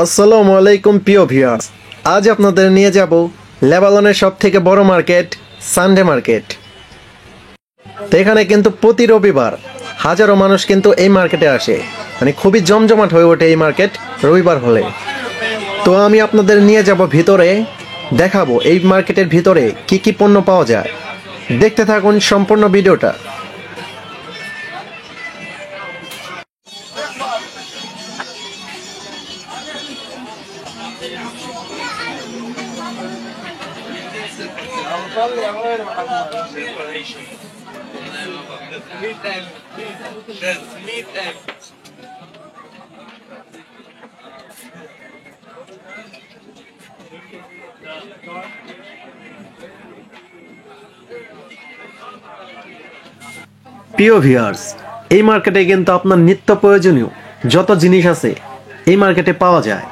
আসসালামু আলাইকুম প্রিয় ভিউয়ার্স, আজ আপনাদের নিয়ে যাব লেবাননের সবথেকে বড় মার্কেট সানডে মার্কেট। তো এখানে কিন্তু প্রতি রবিবার হাজারো মানুষ কিন্তু এই মার্কেটে আসে, মানে খুবই জমজমাট হয়ে ওঠে এই মার্কেট রবিবার হলে। তো আমি আপনাদের নিয়ে যাব ভিতরে, দেখাবো এই মার্কেটের ভিতরে কি কি পণ্য পাওয়া যায়। দেখতে থাকুন সম্পূর্ণ ভিডিওটা। প্রিয় ভিউয়ার্স, এই মার্কেটে কিন্তু আপনার নিত্য প্রয়োজনীয় যত জিনিস আছে এই মার্কেটে পাওয়া যায়।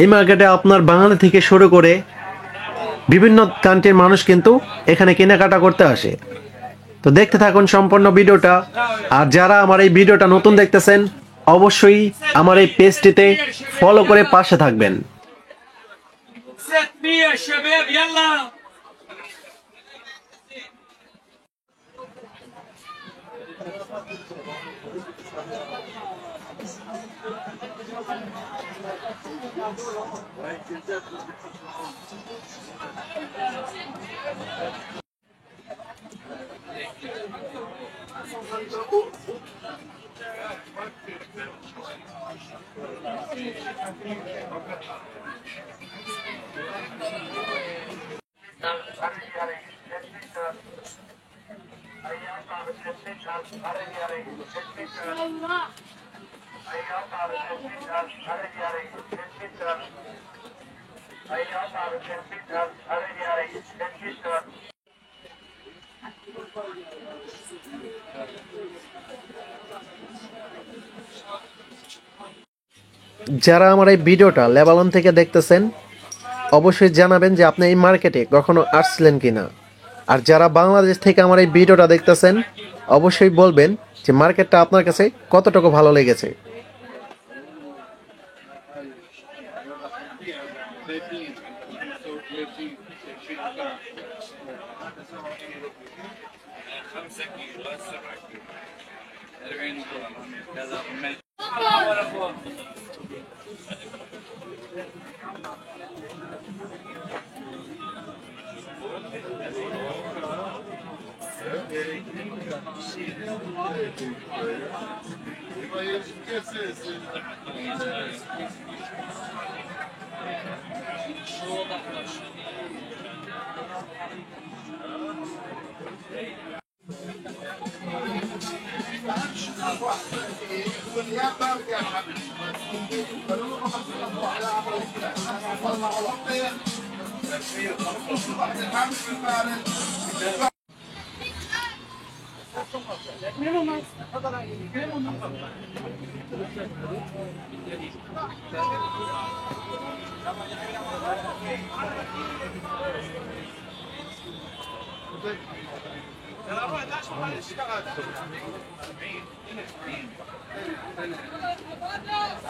এই মার্কেটে আপনার বাঙালি থেকে শুরু করে বিভিন্ন কান্ট্রির মানুষ কিন্তু এখানে কেনাকাটা করতে আসে। তো দেখতে থাকুন সম্পূর্ণ ভিডিওটা। আর যারা আমার এই ভিডিওটা নতুন দেখতেছেন, অবশ্যই আমার এই পেজটিতে ফলো করে পাশে থাকবেন। যারা আমার এই ভিডিওটা লেবানন থেকে দেখতেছেন, অবশ্যই জানাবেন যে আপনি এই মার্কেটে কখনো আসছিলেন কিনা। আর যারা বাংলাদেশ থেকে আমার এই ভিডিওটা দেখতেছেন, অবশ্যই বলবেন যে মার্কেটটা আপনার কাছে কতটুকু ভালো লেগেছে।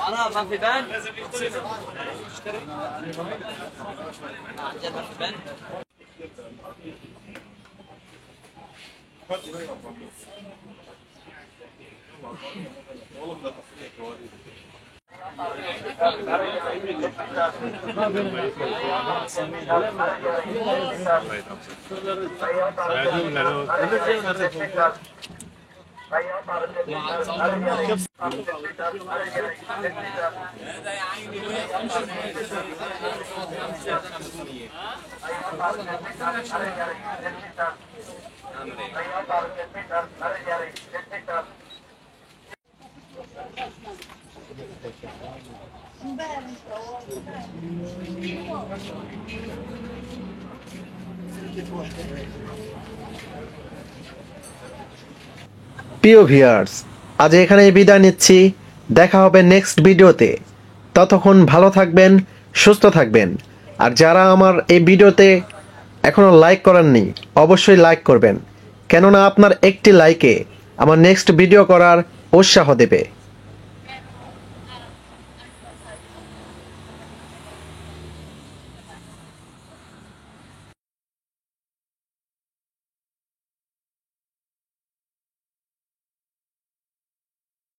أنا ما في بان عندنا ما في بان প্রিয় ভিউয়ার্স, আজ এখানেই বিদায় নিচ্ছি। দেখা হবে নেক্সট ভিডিওতে। ততক্ষণ ভালো থাকবেন, সুস্থ থাকবেন। আর যারা আমার এই ভিডিওতে এখনো লাইক করেননি, অবশ্যই লাইক করবেন, কেননা আপনার একটি লাইকে আমার নেক্সট ভিডিও করার উৎসাহ দেবে।